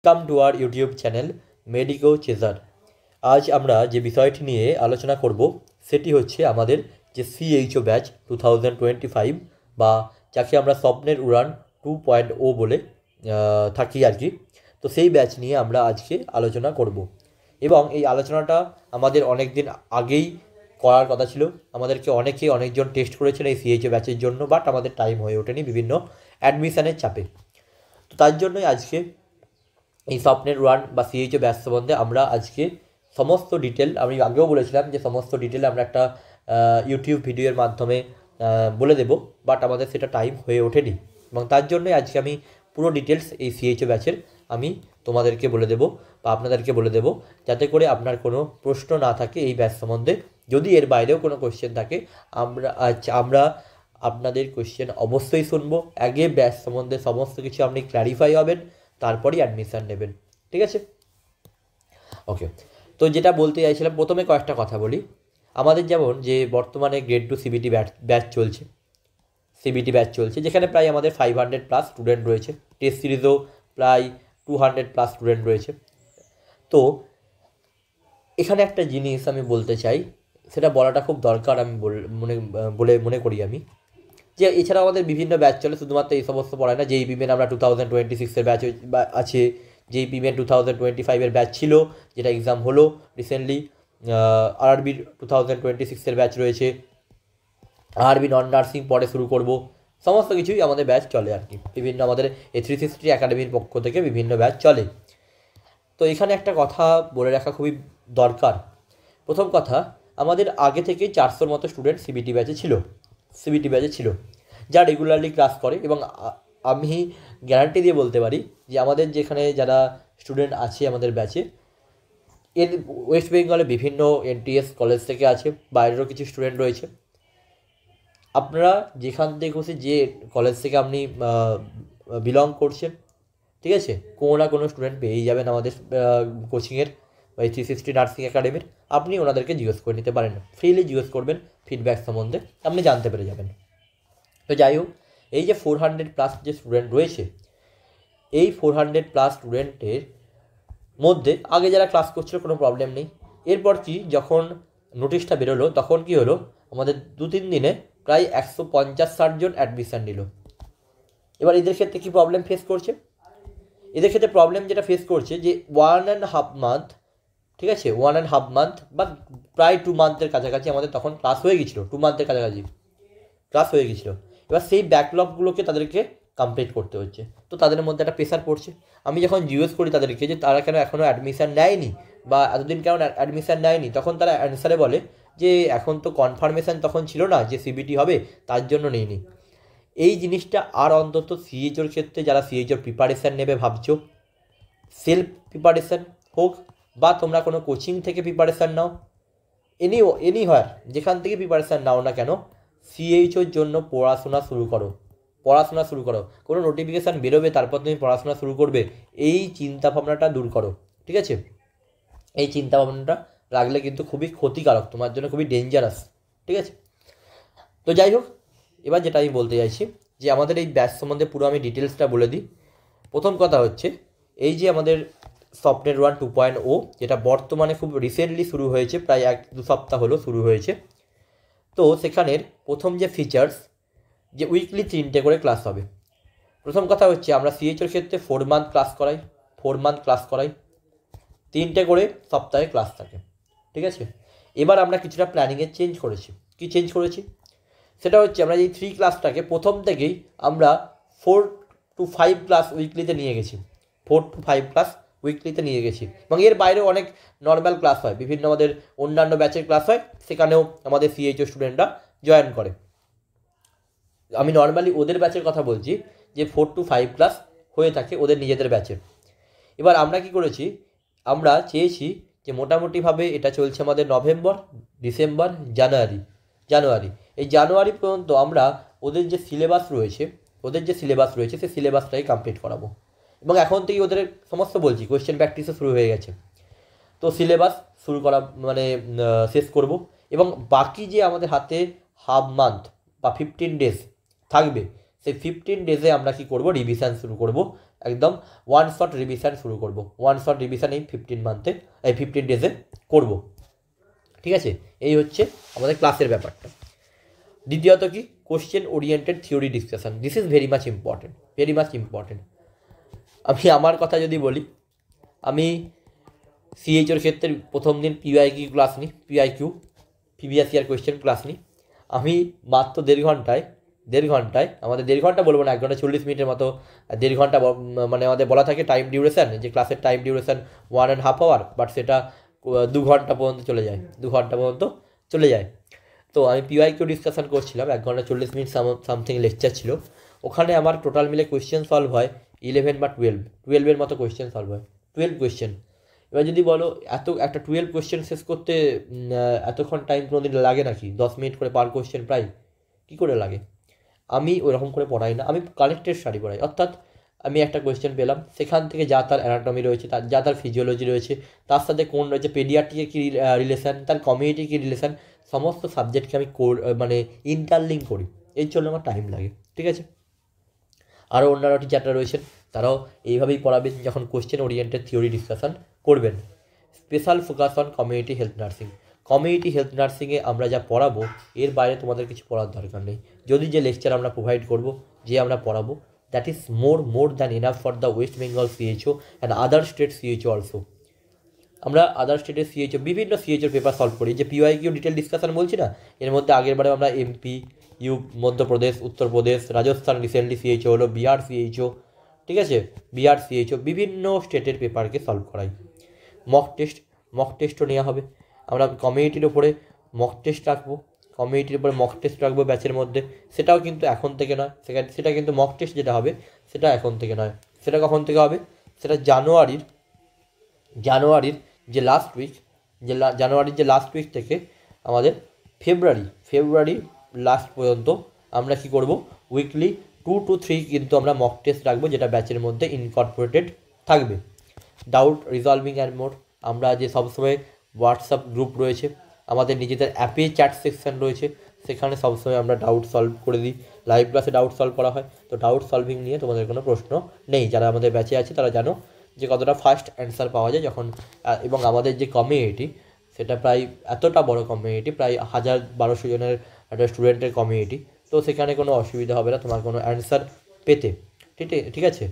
Welcome to our YouTube channel medico chaser. আজ আমরা যে বিষয়টি নিয়ে আলোচনা করব সেটি হচ্ছে আমাদের যে সিএইচও ব্যাচ 2025 বা যাকে আমরা স্বপ্নের উড়ান 2.0 বলে থাকি আর কি। তো সেই ব্যাচ নিয়ে আমরা আজকে আলোচনা করব এবং এই আলোচনাটা আমাদের অনেক দিন আগেই করার কথা ছিল। আমাদেরকে অনেকজন টেস্ট করেছেন এই সিএইচও ব্যাচের জন্য, বাট আমাদের টাইম হয়ে ওঠেনি বিভিন্ন অ্যাডমিশানের চাপে। তো তার জন্যই আজকে এই স্বপ্নের রান বা সিএইচও ব্যাচ সম্বন্ধে আমরা আজকে সমস্ত ডিটেল, আমি আগেও বলেছিলাম যে সমস্ত ডিটেল আমরা একটা ইউটিউব ভিডিওর মাধ্যমে বলে দেব, বাট আমাদের সেটা টাইম হয়ে ওঠেনি এবং তার জন্যই আজকে আমি পুরো ডিটেলস এই সিএইচও ব্যাচের আমি তোমাদেরকে বলে দেবো বা আপনাদেরকে বলে দেবো, যাতে করে আপনার কোনো প্রশ্ন না থাকে এই ব্যাচ সম্বন্ধে। যদি এর বাইরেও কোনো কোয়েশ্চেন থাকে আমরা আপনাদের কোয়েশ্চেন অবশ্যই শুনবো। আগে ব্যাচ সম্বন্ধে সমস্ত কিছু আপনি ক্ল্যারিফাই হবেন, তারপরই অ্যাডমিশান নেবেন, ঠিক আছে? ওকে, তো যেটা বলতে চাইছিলাম, প্রথমে কয়েকটা কথা বলি। আমাদের যেমন যে বর্তমানে গ্রেড 2 সিবিটি ব্যাচ চলছে, যেখানে প্রায় আমাদের 500+ স্টুডেন্ট রয়েছে। টেস্ট সিরিজেও প্রায় 200+ স্টুডেন্ট রয়েছে। তো এখানে একটা জিনিস আমি বলতে চাই, সেটা বলাটা খুব দরকার, আমি মনে করি আমি, যে এছাড়াও আমাদের বিভিন্ন ব্যাচ চলে, শুধুমাত্র এই সমস্ত পড়ায় না। যেই পিমেন আমরা 2026-এর ব্যাচ আছে, যেই পিমেন 2025-এর ব্যাচ ছিল, যেটা এক্সাম হলো রিসেন্টলি। আরআরবির 2026-এর ব্যাচ রয়েছে, আরআরবি নন নার্সিং পরে শুরু করব। সমস্ত কিছুই আমাদের ব্যাচ চলে আর কি। বিভিন্ন আমাদের এই 360 একাডেমির পক্ষ থেকে বিভিন্ন ব্যাচ চলে। তো এখানে একটা কথা বলে রাখা খুবই দরকার। প্রথম কথা, আমাদের আগে থেকে 400-র মতো স্টুডেন্ট সিবিটি ব্যাচে ছিল, যা রেগুলারলি ক্লাস করে। এবং আমি গ্যারান্টি দিয়ে বলতে পারি যে আমাদের যেখানে যারা স্টুডেন্ট আছে আমাদের ব্যাচে, এর ওয়েস্ট বেঙ্গলে বিভিন্ন এনটিএস কলেজ থেকে আছে, বাইরেরও কিছু স্টুডেন্ট রয়েছে। আপনারা যেখান থেকে খুশি, যে কলেজ থেকে আপনি বিলং করছেন, ঠিক আছে, কোনো না কোনো স্টুডেন্ট পেয়েই যাবেন আমাদের কোচিংয়ের বা 360 নার্সিং একাডেমির। আপনি ওনাদেরকে জিজ্ঞেস করে নিতে পারেন, ফ্রিলি জিজ্ঞেস করবেন ফিডব্যাক সম্বন্ধে, আপনি জানতে পেরে যাবেন। তো যাই হোক, এই যে 400+ যে স্টুডেন্ট রয়েছে, এই 400+ স্টুডেন্টের মধ্যে আগে যারা ক্লাস করছিল কোনো প্রবলেম নেই। এরপর কি, যখন নোটিশটা বেরোলো, তখন কি হলো, আমাদের 2-3 দিনে প্রায় 150-60 জন অ্যাডমিশান নিল। এবার এদের ক্ষেত্রে কী প্রবলেম ফেস করছে? এদের ক্ষেত্রে প্রবলেম যেটা ফেস করছে, যে 1.5 মান্থ, ঠিক আছে, 1.5 মান্থ বা প্রায় 2 মান্থের কাছাকাছি আমাদের তখন ক্লাস হয়ে গেছিলো, 2 মান্থের কাছাকাছি ক্লাস হয়ে গেছিলো। এবার সেই ব্যাকলগগুলোকে তাদেরকে কমপ্লিট করতে হচ্ছে। তো তাদের মধ্যে একটা প্রেশার পড়ছে। আমি যখন জিজ্ঞেস করি তাদেরকে যে তারা কেন এখনও অ্যাডমিশান নেয়নি বা এতদিন কেন অ্যাডমিশান নেয়নি, তখন তারা অ্যান্সারে বলে যে এখন তো কনফার্মেশান তখন ছিল না যে সিবিটি হবে, তার জন্য নেয়নি। এই জিনিসটা আর অন্তত সিএইচওর ক্ষেত্রে, যারা সিএইচওর প্রিপারেশান নেবে ভাবছো, সেলফ প্রিপারেশান হোক বা তোমরা কোনো কোচিং থেকে প্রিপারেশান নাও, এনি হয় যেখান থেকে প্রিপারেশান নাও না কেন, সিএইচওর জন্য পড়াশোনা শুরু করো। কোনো নোটিফিকেশান বেরোবে তারপর তুমি পড়াশোনা শুরু করবে, এই চিন্তাভাবনাটা দূর করো, ঠিক আছে? এই চিন্তাভাবনাটা রাখলে কিন্তু খুবই ক্ষতিকারক, তোমার জন্য খুবই ডেঞ্জারাস, ঠিক আছে? তো যাই হোক, এবার যেটা আমি বলতে চাইছি, যে আমাদের এই ব্যাচ সম্বন্ধে পুরো আমি ডিটেলসটা বলে দিই। প্রথম কথা হচ্ছে, এই যে আমাদের স্বপ্নের রান 2.0, যেটা বর্তমানে খুব রিসেন্টলি শুরু হয়েছে, প্রায় 1-2 সপ্তাহ হলো শুরু হয়েছে। তো সেখানের প্রথম যে ফিচার্স, যে উইকলি 3টে করে ক্লাস হবে। প্রথম কথা হচ্ছে, আমরা সিএইচওর ক্ষেত্রে 4 মান্থ ক্লাস করাই, 3টে করে সপ্তাহে ক্লাস থাকে, ঠিক আছে? এবার আমরা কিছুটা প্ল্যানিংয়ে চেঞ্জ করেছি। সেটা হচ্ছে, আমরা এই 3 ক্লাসটাকে প্রথম থেকেই আমরা 4 to 5 ক্লাস উইকলিতে নিয়ে গেছি। এবং এর বাইরেও অনেক নর্মাল ক্লাস হয়, বিভিন্ন আমাদের অন্যান্য ব্যাচের ক্লাস হয়, সেখানেও আমাদের সিএইচও স্টুডেন্টরা জয়েন করে। আমি নর্মালি ওদের ব্যাচের কথা বলছি, যে 4 to 5 ক্লাস হয়ে থাকে ওদের নিজেদের ব্যাচে। এবার আমরা কি করেছি, আমরা চেয়েছি যে মোটামুটিভাবে এটা চলছে আমাদের নভেম্বর, ডিসেম্বর, জানুয়ারি, এই জানুয়ারি পর্যন্ত আমরা ওদের যে সিলেবাস রয়েছে সেই সিলেবাসটাই কমপ্লিট করাবো। এবং এখন থেকেই ওদের সমস্ত বলছি, কোয়েশ্চেন প্র্যাকটিসও শুরু হয়ে গেছে। তো সিলেবাস শুরু করা মানে শেষ করব। এবং বাকি যে আমাদের হাতে হাফ মান্থ বা 15 ডেজ থাকবে, সেই 15 ডেজে আমরা কি করব, রিভিশন শুরু করব, একদম ওয়ান শট রিভিশন শুরু করব, ওয়ান শট রিভিশন এই 15 ডেজে করব। ঠিক আছে, এই হচ্ছে আমাদের ক্লাসের ব্যাপারটা। দ্বিতীয়ত কি, question oriented theory discussion, this is very much important. আমি আমার কথা যদি বলি, আমি সিএইচওর ক্ষেত্রে প্রথম দিন পিওয়াইকিউ ক্লাস নিই, প্রিভিয়াস ইয়ার কোয়েশ্চেন ক্লাস নিই। আমি মাত্র দেড় ঘন্টায় আমাদের 1.5 ঘন্টা বলবো না, 1 ঘন্টা 40 মিনিটের মতো, 1.5 ঘন্টা মানে আমাদের বলা থাকে টাইম ডিউরেশন, যে ক্লাসের টাইম ডিউরেশন 1.5 আওয়ার, বাট সেটা 2 ঘন্টা পর্যন্ত চলে যায়। তো আমি পিওয়াইকিউ ডিসকাশন করছিলাম, 1 ঘন্টা 40 মিনিট সামথিং লেকচার ছিল। ওখানে আমার টোটাল মিলে কোয়েশ্চেন সলভ হয় 11 বা 12 মতো কোয়েশ্চেন সলভ হয়, 12 কোয়েশ্চেন। এবার যদি বলো একটা 12 কোয়েশ্চেন শেষ করতে এতক্ষণ টাইম কোনো দিন লাগে নাকি? 10 মিনিট করে পার কোয়েশ্চেন প্রায়, কী করে লাগে? আমি ওরকম করে পড়াই না, আমি কানেক্টেড স্টাডি পড়াই। অর্থাৎ আমি একটা কোয়েশ্চেন পেলাম, সেখান থেকে যা তার অ্যানাটমি রয়েছে, যা তার ফিজিওলজি রয়েছে, তার সাথে কোন রয়েছে পেডিয়াট্রিকের কী রিলেশান, তার কমিউনিটি কী রিলেশান, সমস্ত সাবজেক্টকে আমি মানে ইন্টারলিঙ্ক করি। এর জন্য আমার টাইম লাগে। ঠিক আছে, আরও অন্যান্য টিচাররা রয়েছেন, তারাও এইভাবেই পড়াবেন যখন কোশ্চেন ওরিয়েন্টেড থিওরি ডিসকাশন করবেন। Special focus on community health নার্সিংয়ে আমরা যা পড়াবো এর বাইরে তোমাদের কিছু পড়ার দরকার নেই। যদি যে লেকচার আমরা প্রোভাইড করব, যে আমরা পড়াবো, that is more than enough for the West Bengal CHO and other state CHO also. আমরা আদার স্টেটের সিএইচও, বিভিন্ন সিএইচওর পেপার সলভ করি। যে পিওয়াইকিউ ডিটেল ডিসকাশন বলছি না, এর মধ্যে আগের বারে আমরা MP, Madhya Pradesh, Uttar Pradesh, Rajasthan recently CHO হলো, বিহার সিএইচও, ঠিক আছে, বিভিন্ন স্টেটের পেপারকে সলভ করাই। মক টেস্টও নেওয়া হবে। আমরা কমিউনিটির ওপরে মক টেস্ট রাখবো ব্যাচের মধ্যে। সেটাও কিন্তু এখন থেকে নয়, সেটা কিন্তু মক টেস্ট যেটা হবে সেটা এখন থেকে নয়। সেটা কখন থেকে হবে? সেটা জানুয়ারির যে লাস্ট উইক থেকে আমাদের ফেব্রুয়ারি লাস্ট পর্যন্ত আমরা কি করব, উইকলি 2 to 3 কিন্তু আমরা মক টেস্ট রাখবো, যেটা ব্যাচের মধ্যে ইনকর্পোরেটেড থাকবে। ডাউট রিজলভিং অ্যান্ড মোর, আমরা যে সবসময় হোয়াটসঅ্যাপ গ্রুপ রয়েছে, আমাদের নিজেদের অ্যাপে চ্যাট সেকশন রয়েছে, সেখানে সবসময় আমরা ডাউট সলভ করে দিই। লাইভ ক্লাসে ডাউট সলভ করা হয়। তো ডাউট সলভিং নিয়ে তোমাদের কোনো প্রশ্ন নেই। যারা আমাদের ব্যাচে আছে তারা জানো যে কতটা ফাস্ট অ্যান্সার পাওয়া যায় যখন, এবং আমাদের যে কমিউনিটি সেটা প্রায় এতটা বড় কমিউনিটি, প্রায় 1000-1200 জনের একটা স্টুডেন্টের কমিউনিটি। তো সেখানে কোনো অসুবিধা হবে না তোমার কোনো অ্যান্সার পেতে। ঠিক আছে,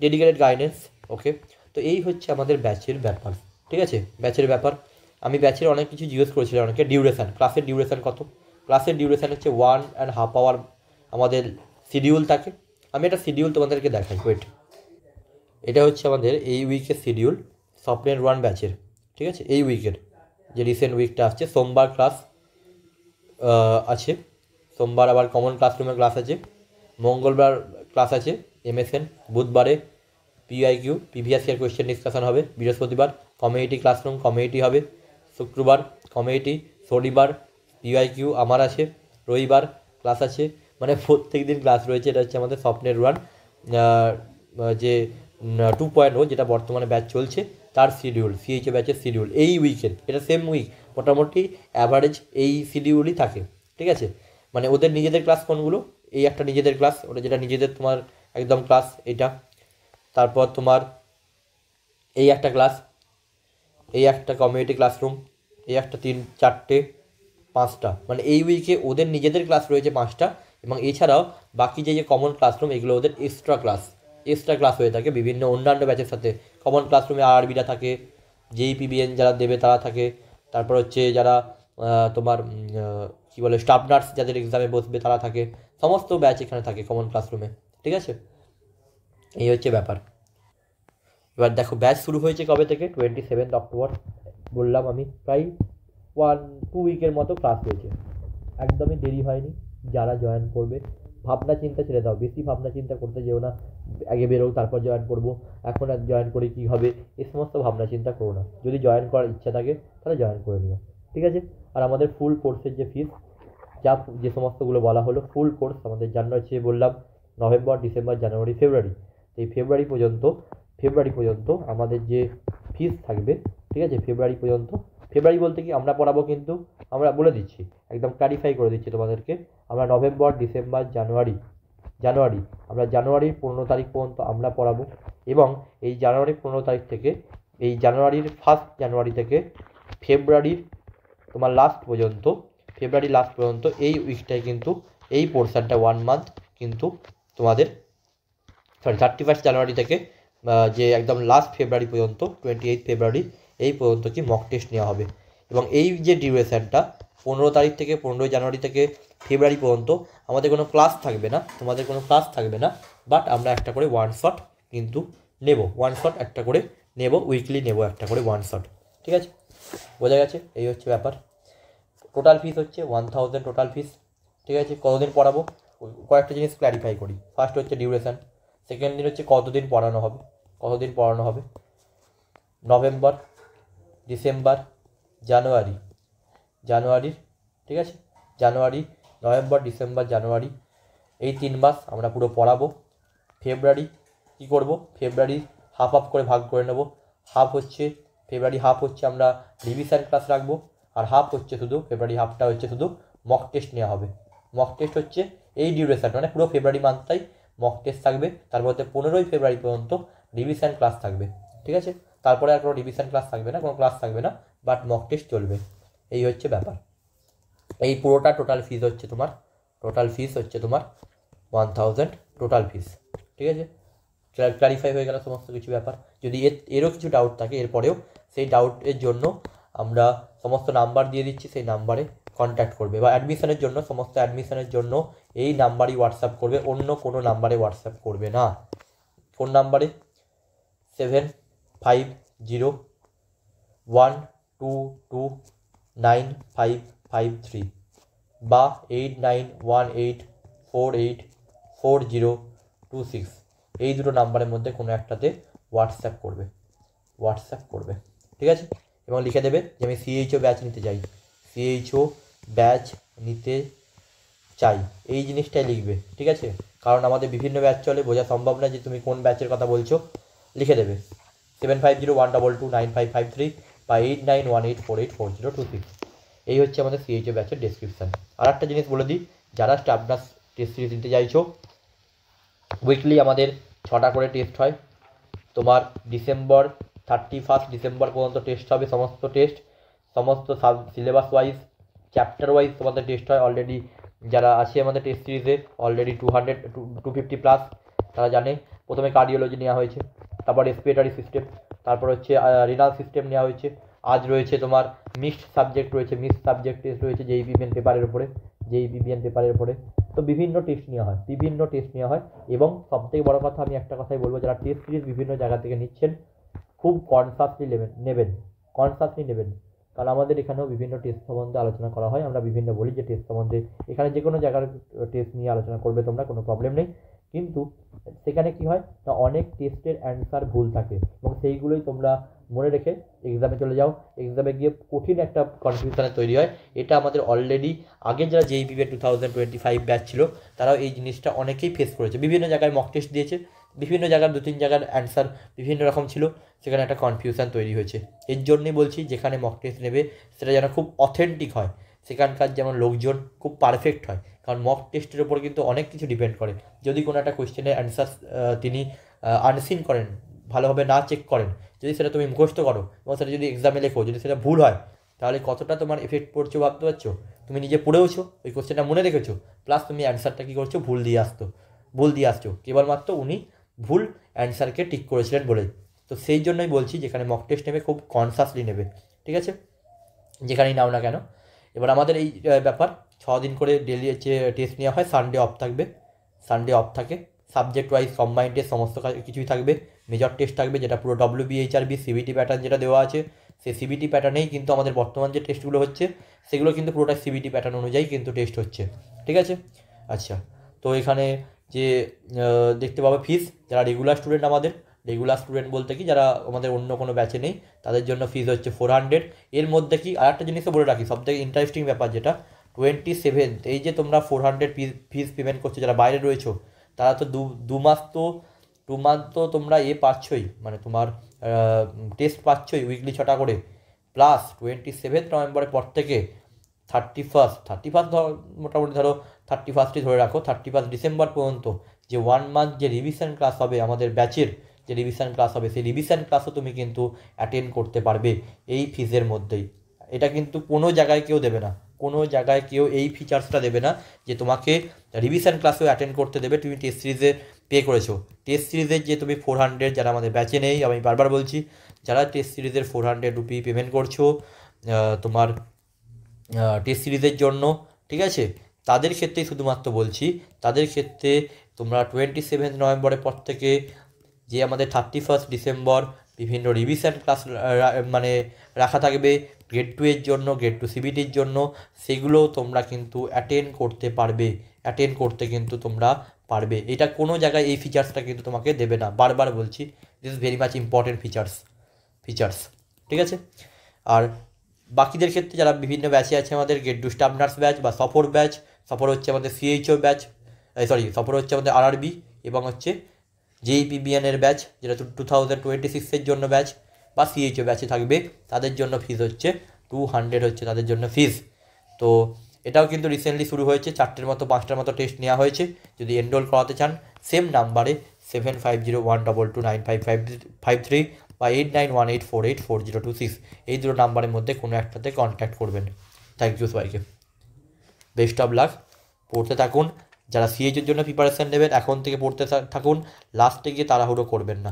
ডেডিকেটেড গাইডেন্স। ওকে, তো এই হচ্ছে আমাদের ব্যাচের ব্যাপার। ঠিক আছে, আমি ব্যাচের অনেক কিছু জিজ্ঞেস করেছিলাম অনেকে। ক্লাসের ডিউরেশান কত? ক্লাসের ডিউরেশান হচ্ছে 1.5 আওয়ার আমাদের শিডিউল থাকে। আমি একটা শিডিউল তোমাদেরকে দেখাই, ওয়েট। এটা হচ্ছে আমাদের এই উইকের শিডিউল, সফটওয়্যার 1 ব্যাচের। ঠিক আছে, এই উইকের যে রিসেন্ট উইকটা আসছে, সোমবার ক্লাস আছে, সোমবার আবার কমন ক্লাসরুমে ক্লাস আছে, মঙ্গলবার ক্লাস আছে MSN, বুধবারে PYQ previous year question discussion হবে, বৃহস্পতিবার কমিউনিটি ক্লাসরুম কমিউনিটি হবে, শুক্রবার কমিউনিটি, শনিবার পিওয়াইকিউ আমার আছে, রবিবার ক্লাস আছে, মানে প্রত্যেক দিন ক্লাস রয়েছে। এটা হচ্ছে আমাদের সফটওয়্যার 1 যে 2.0 যেটা বর্তমানে ব্যাচ চলছে তার শিডিউল, সিএইচও ব্যাচের শিডিউল এই উইকের। এটা সেম উইক, মোটামুটি অ্যাভারেজ এই শিডিউলই থাকে। ঠিক আছে, মানে ওদের নিজেদের ক্লাস কোনগুলো, এই একটা নিজেদের ক্লাস, ওটা যেটা নিজেদের তোমার একদম ক্লাস এটা, তারপর তোমার এই একটা ক্লাস, এই একটা কমিউনিটি ক্লাসরুম, এই একটা 3-4টে 5টা, মানে এই উইকে ওদের নিজেদের ক্লাস রয়েছে 5টা, এবং এছাড়াও বাকি যে কমন ক্লাসরুম এগুলো ওদের এক্সট্রা ক্লাস হয়ে থাকে বিভিন্ন অন্যান্য ব্যাচের সাথে। কমন ক্লাসরুমে আরবিরা থাকে, JEPBN যারা দেবে তারা থাকে, তারপর হচ্ছে যারা তোমার কী বলে স্টাফ নার্স যাদের এক্সামে বসবে তারা থাকে, সমস্ত ব্যাচ এখানে থাকে কমন ক্লাসরুমে। ঠিক আছে, এই হচ্ছে ব্যাপার। এবার দেখো ব্যাচ শুরু হয়েছে কবে থেকে? 27 অক্টোবর। বললাম আমি প্রায় 1-2 উইকের মতো ক্লাস হয়েছে, একদমই দেরি হয়নি। যারা জয়েন করবে, ভাবনা চিন্তা ছেড়ে দাও, বেশি ভাবনা চিন্তা করতে যেও না, আগে বেরো তারপর জয়েন করবো, এখন আর জয়েন করে কী হবে, এই সমস্ত ভাবনা চিন্তা করো না। যদি জয়েন করার ইচ্ছা থাকে তাহলে জয়েন করে নিও। ঠিক আছে, আর আমাদের ফুল কোর্সের যে ফিস, যে সমস্তগুলো বলা হলো ফুল কোর্স আমাদের জানুয়ারি চেয়ে বললাম নভেম্বর, ডিসেম্বর, জানুয়ারি, ফেব্রুয়ারি, এই ফেব্রুয়ারি পর্যন্ত আমাদের যে ফিস থাকবে। ঠিক আছে, ফেব্রুয়ারি বলতে কি আমরা পড়াবো, কিন্তু আমরা বলে দিচ্ছি, একদম ক্লারিফাই করে দিচ্ছি তোমাদেরকে। আমরা নভেম্বর, ডিসেম্বর, জানুয়ারি আমরা জানুয়ারির 15 তারিখ পর্যন্ত আমরা পড়াবো। এবং এই জানুয়ারির 15 তারিখ থেকে এই জানুয়ারির 1 জানুয়ারি থেকে ফেব্রুয়ারির তোমার লাস্ট পর্যন্ত এই উইকটায় কিন্তু এই পোর্শনটা 1 মান্থ কিন্তু তোমাদের 31 জানুয়ারি থেকে যে একদম লাস্ট ফেব্রুয়ারি পর্যন্ত 28 ফেব্রুয়ারি এই পর্যন্ত কি মক টেস্ট নেওয়া হবে। এবং এই যে ডিউরেশনটা 15 তারিখ থেকে 15 জানুয়ারি থেকে ফেব্রুয়ারি পর্যন্ত আমাদের কোনো ক্লাস থাকবে না, তোমাদের কোনো ক্লাস থাকবে না, বাট আমরা একটা করে ওয়ান শট কিন্তু নেব, একটা করে নেব, উইকলি নেব একটা করে ওয়ান শট। ঠিক আছে, বোঝা গেছে? এই হচ্ছে ব্যাপার। টোটাল ফিস হচ্ছে 1000 টোটাল ফিস। ঠিক আছে, কতদিন পড়াবো কয়েকটা জিনিস ক্ল্যারিফাই করি। ফার্স্ট হচ্ছে ডিউরেশন, সেকেন্ড দিন হচ্ছে কতদিন পড়ানো হবে, নভেম্বর, ডিসেম্বর, জানুয়ারি, ঠিক আছে, জানুয়ারি, নভেম্বর, ডিসেম্বর, জানুয়ারি, এই 3 মাস আমরা পুরো পড়াবো। ফেব্রুয়ারি কী করব, ফেব্রুয়ারি হাফ করে ভাগ করে নেব। ফেব্রুয়ারি হাফ হচ্ছে আমরা রিভিশন ক্লাস রাখবো, আর হাফ হচ্ছে শুধু ফেব্রুয়ারি হাফটা হচ্ছে শুধু মক টেস্ট নেওয়া হবে। মক টেস্ট হচ্ছে এই ডিউরেশন, মানে পুরো ফেব্রুয়ারি মান্থটাই মক টেস্ট থাকবে, তারপর 15 ফেব্রুয়ারি পর্যন্ত রিভিশন ক্লাস থাকবে। ঠিক আছে, তারপরে আর কোনো রিভিশন ক্লাস থাকবে না, কোনো ক্লাস থাকবে না, বাট মক টেস্ট চলবে। এই হচ্ছে ব্যাপার। এই পুরোটা টোটাল ফিস হচ্ছে তোমার 1000 টোটাল ফিস। ঠিক আছে, ক্লারিফাই হয়ে গেল সমস্ত কিছু ব্যাপার। যদি এরও কিছু ডাউট থাকে এরপরেও, সেই ডাউটের জন্য আমরা সমস্ত নাম্বার দিয়ে দিচ্ছি, সেই নাম্বারে কন্ট্যাক্ট করবে, বা সমস্ত অ্যাডমিশনের জন্য এই নাম্বারই হোয়াটসঅ্যাপ করবে, অন্য কোনো নাম্বারে হোয়াটসঅ্যাপ করবে না। ফোন নাম্বারে 7501229553 বা 8918484026, এই দুটো নাম্বারের মধ্যে কোনো একটাতে হোয়াটসঅ্যাপ করবে। ঠিক আছে, এবং লিখে দেবে যে আমি সিএইচও ব্যাচ নিতে চাই, এই জিনিসটাই লিখবে। ঠিক আছে, কারণ আমাদের বিভিন্ন ব্যাচ চলে, বোঝা সম্ভব না যে তুমি কোন ব্যাচের কথা বলছো। লিখে দেবে 7501229553 বা 8918484026। এই হচ্ছে আমাদের সিএইচও ব্যাচের ডেসক্রিপশান। আর একটা জিনিস বলে দিই, যারা স্টাফ নার্স টেস্ট সিরিজ দিতে চাইছো, উইকলি আমাদের 6টা করে টেস্ট হয়। তোমার 31 ডিসেম্বর পর্যন্ত টেস্ট হবে, সমস্ত সিলেবাস ওয়াইজ, চ্যাপ্টার ওয়াইজ তোমাদের টেস্ট হয়। অলরেডি যারা আছে আমাদের টেস্ট সিরিজে অলরেডি 250 প্লাস, তারা জানে। প্রথমে কার্ডিওলজি নেওয়া হয়েছে, তারপর রেসপিরেটরি সিস্টেম, তারপর হচ্ছে রিনাল সিস্টেম নেওয়া হয়েছে। আজ রয়েছে তোমার মিক্সড সাবজেক্ট টেস্ট রয়েছে জেইপিবিএন পেপারের উপরে। তো বিভিন্ন টেস্ট নেওয়া হয়। এবং সবথেকে বড় কথা, আমি একটা কথাই বলবো, যারা টেস্ট সিরিজ বিভিন্ন জায়গা থেকে নিচ্ছেন, খুব কনসাসলি নেবেন, কারণ আমাদের এখানেও বিভিন্ন টেস্ট সম্বন্ধে আলোচনা করা হয়। আমরা বিভিন্ন বলি যে টেস্ট সম্বন্ধে এখানে যে কোনো জায়গার টেস্ট নিয়ে আলোচনা করবে তোমরা, কোনো প্রবলেম নেই। কিন্তু সেখানে কি হয় না, অনেক টেস্টের অ্যান্সার ভুল থাকে, এবং সেইগুলোই তোমরা মনে রেখে এক্সামে চলে যাও। এক্সামে গিয়ে কঠিন একটা কনফিউশনে তৈরি হয়। এটা আমাদের অলরেডি আগে যারা জেইপিবিএন 2025 ব্যাচ ছিল, তারাও এই জিনিসটা অনেকেই ফেস করেছে। বিভিন্ন জায়গায় মক টেস্ট দিয়েছে, বিভিন্ন জায়গার 2-3 জায়গার অ্যান্সার বিভিন্ন রকম ছিল, সেখানে একটা কনফিউশন তৈরি হয়েছে। এর জন্যই বলছি, যেখানে মক টেস্ট নেবে সেটা যেন খুব অথেন্টিক হয়, সেখানকার যেমন লোকজন খুব পারফেক্ট হয়। কারণ মক টেস্টের ওপর কিন্তু অনেক কিছু ডিপেন্ড করে। যদি কোনো একটা কোয়েশ্চেনের অ্যান্সার তিনি আনসিন করেন, ভালোভাবে না চেক করেন, যদি সেটা তুমি মুখস্থ করো এবং সেটা যদি এক্সামে লেখো, যদি সেটা ভুল হয়, তাহলে কতটা তোমার এফেক্ট পড়ছো ভাবতে পারছো? তুমি নিজে পড়েওছো, ওই কোয়েশ্চেনটা মনে রেখেছো, প্লাস তুমি অ্যান্সারটা কী করছো, ভুল দিয়ে আসছো, কেবলমাত্র উনি ভুল অ্যান্সারকে টিক করেছিলেন বলে। তো সেই জন্যই বলছি, যেখানে মক টেস্ট নেবে খুব কনসাসলি নেবে। ঠিক আছে, যেখানেই নাও না কেন। এবার আমাদের এই ব্যাপার 6 দিন করে ডেলি টেস্ট নেওয়া হয়, সানডে অফ থাকে। সাবজেক্ট ওয়াইজ কম্বাইন্ড টেস্ট সমস্ত কিছুই থাকবে। মেজর টেস্ট থাকবে, যেটা পুরো WBHRB সিবিটি প্যাটার্ন যেটা দেওয়া আছে, সেই সিবিটি প্যাটার্নেই কিন্তু আমাদের বর্তমান যে টেস্টগুলো হচ্ছে, সেগুলো কিন্তু পুরোটা সিবিটি প্যাটার্ন অনুযায়ী কিন্তু টেস্ট হচ্ছে। ঠিক আছে, আচ্ছা। তো এখানে যে দেখতে পাবে ফিস, যারা রেগুলার স্টুডেন্ট বলতে কি, যারা আমাদের অন্য কোনো ব্যাচে নেই, তাদের জন্য ফিস হচ্ছে 400। এর মধ্যে কি আর একটা জিনিসও বলে রাখি, সবথেকে ইন্টারেস্টিং ব্যাপার যেটা, 27 এই যে তোমরা 400 ফিস পেমেন্ট করছো, যারা বাইরে রয়েছো, তারা তো দু মাস তো তোমরা পাচ্ছই, মানে তোমার টেস্ট পাচ্ছই উইকলি 6টা করে, প্লাস 27 নভেম্বরের পর থেকে 31 মোটামুটি ধরো 31ই ধরে রাখো, 31 ডিসেম্বর পর্যন্ত যে 1 মান্থ যে রিভিশন ক্লাস হবে আমাদের ব্যাচের, যে রিভিশন ক্লাস হবে, সেই রিভিশন ক্লাসও তুমি কিন্তু অ্যাটেন্ড করতে পারবে এই ফিজের মধ্যেই। এটা কিন্তু কোনো জায়গায় কেউ দেবে না, কোনো জায়গায় কেউ এই ফিচার্সটা দেবে না যে তোমাকে রিভিশন ক্লাসেও অ্যাটেন্ড করতে দেবে। তুমি টেস্ট সিরিজে পে করেছো, টেস্ট সিরিজের যে তুমি 400, যারা আমাদের ব্যাচে নেই, আমি বারবার বলছি, যারা টেস্ট সিরিজের 400 রুপি পেমেন্ট করছো তোমার টেস্ট সিরিজের জন্য, ঠিক আছে, তাদের ক্ষেত্রেই শুধুমাত্র বলছি, তাদের ক্ষেত্রে তোমরা 27 নভেম্বরের পর থেকে যে আমাদের 31 ডিসেম্বর বিভিন্ন রিভিশন ক্লাস মানে রাখা থাকবে গ্রেড 2 এর জন্য, গ্রেড 2 সিবিটির জন্য, সেগুলো তোমরা কিন্তু অ্যাটেন্ড করতে পারবে, অ্যাটেন্ড করতে কিন্তু তোমরা পারবে। এটা কোনো জায়গায় এই ফিচার্সটা কিন্তু তোমাকে দেবে না, বারবার বলছি, this is very much important features, ঠিক আছে। আর বাকিদের ক্ষেত্রে যারা বিভিন্ন ব্যাচে আছে, আমাদের গ্রেড 2 স্টাফ নার্স ব্যাচ বা সফর ব্যাচ, সফর হচ্ছে আমাদের সিএইচও ব্যাচ, সফর হচ্ছে আমাদের আরআরবি, এবং হচ্ছে জেইপিবিএনের ব্যাচ যেটা 2026-এর জন্য ব্যাচ, বা সিএইচও ব্যাচে থাকবে, তাদের জন্য ফিজ হচ্ছে 200 হচ্ছে তাদের জন্য ফিজ। তো এটাও কিন্তু রিসেন্টলি শুরু হয়েছে, 4টের মতো 5টার মতো টেস্ট নেওয়া হয়েছে। যদি এনরোল করাতে চান সেম নাম্বারে 7501229553 বা 8918484026, এই দুটো নাম্বারের মধ্যে কোনো একটাতে কন্ট্যাক্ট করবেন। থ্যাংক ইউ সবাইকে, বেস্ট অফ লাক, পড়তে থাকুন। যারা সিএইচের জন্য প্রিপারেশান নেবেন এখন থেকে পড়তে থাকুন, লাস্টে গিয়ে তাড়াহুড়ো করবেন না।